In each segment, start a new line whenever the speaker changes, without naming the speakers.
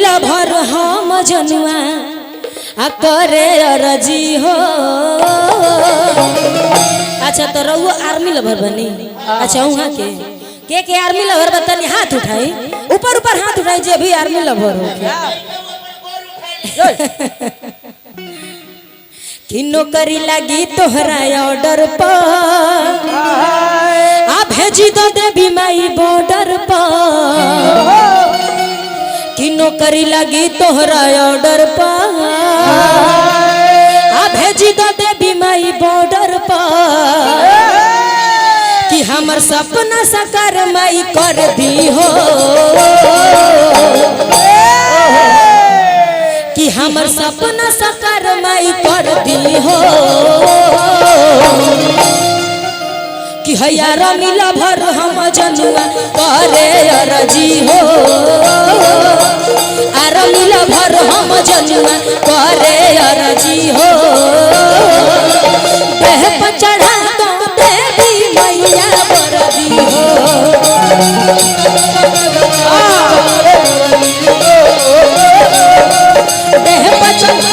मिला भर हम जनुआ आ करे रजी हो। अच्छा तो रहुआ आर्मी लवर बनी। अच्छा वहाँ के आर्मी लवर बतानी हाथ उठाई ऊपर ऊपर हाथ उठाई जे भी आर्मी लवर हो कि नौकरी लगी तोहरा ऑर्डर पर आ भेजी दो देवी माई बॉर्डर पर कि नौकरी लगी तोहरा ऑर्डर पर आ भेजी दो देवी माई बॉर्डर पर कि हमर सपना साकार माई कर दी हो। कि हमर सपना साकार माई कर दी हो। कि हैया रमिला भर हम जनुआ करे रजी हो। आ रमिला भर हम जनुआ करे रजी हो। देह पर चढ़ा दो देवी मैया बरदी हो। देह पर चढ़ा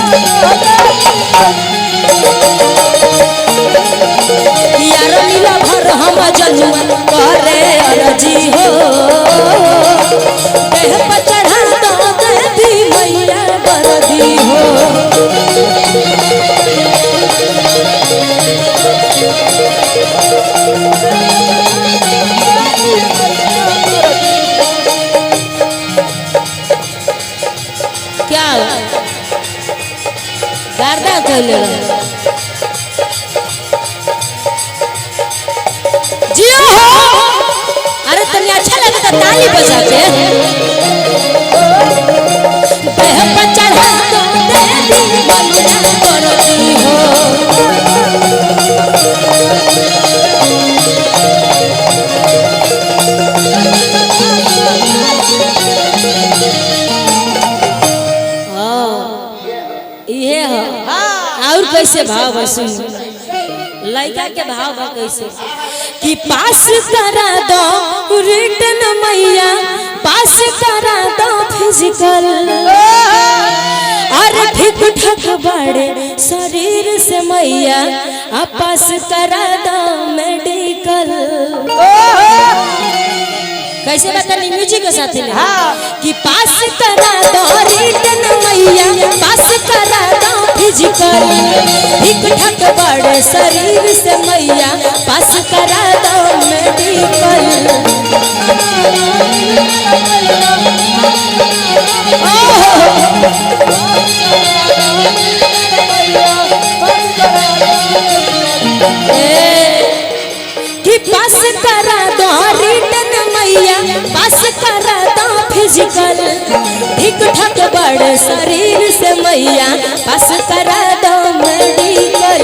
यार मिला भर हम जनुआ करे रजी हो। देह पर चढ़ा दो देवी मैया बरदी हो। क्या गर्दा चले जियो हो। अरे तनी अच्छा लगे तो ताली बजा के। देह पर चढ़ा दो देवी मैया बरदी हो। ये हो और कैसे भाव सुन लड़का के भाव बा कैसे कि पास करा दो रिटर्न मैया पास करा दो फिजिकल और ठीक ठाक बड़े शरीर से मैया आ पास करा दो मेडिकल। कैसे बतानी म्यूजिक के साथ कि पास करा दो रिटर्न मैया पास करा दो फिजिकल ठीक ठाक बड़े शरीर से मैया पास करा दो मेडिकल। कि पास करा दो रिटर्न मैया पास करा दो फिजिकल ठीक ठाक बड़े शरीर से मैया पास करा दो मेडिकल।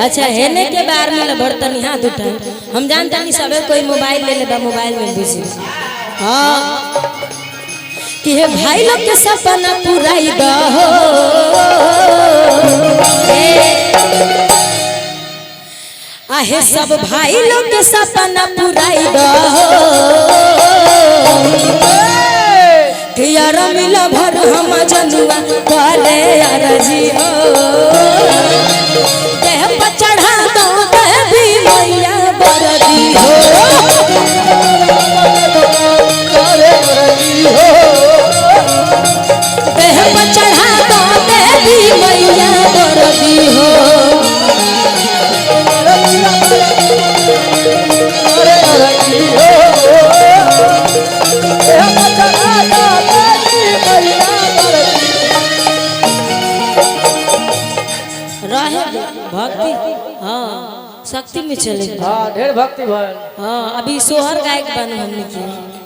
अच्छा हेने के बार में लभरतनी हाथ उठा हम जानता नहीं सबे कोई मोबाइल ले ले मोबाइल में बिजी। हाँ कि हे भाई लोग के सपना पुराई दो। आहे सब भाई लोग के सपना पुराई दो। कि यार मिला भर हम जनुआ करे रजी हो। देह पर चढ़ा दो देवी मैया बरदी हो। देह पर चढ़ा दो देवी मैया बरदी हो। भक्ति हाँ शक्ति में चले।
हाँ ढेर भक्ति भल।
हाँ अभी सोहर गायक बन हमने की।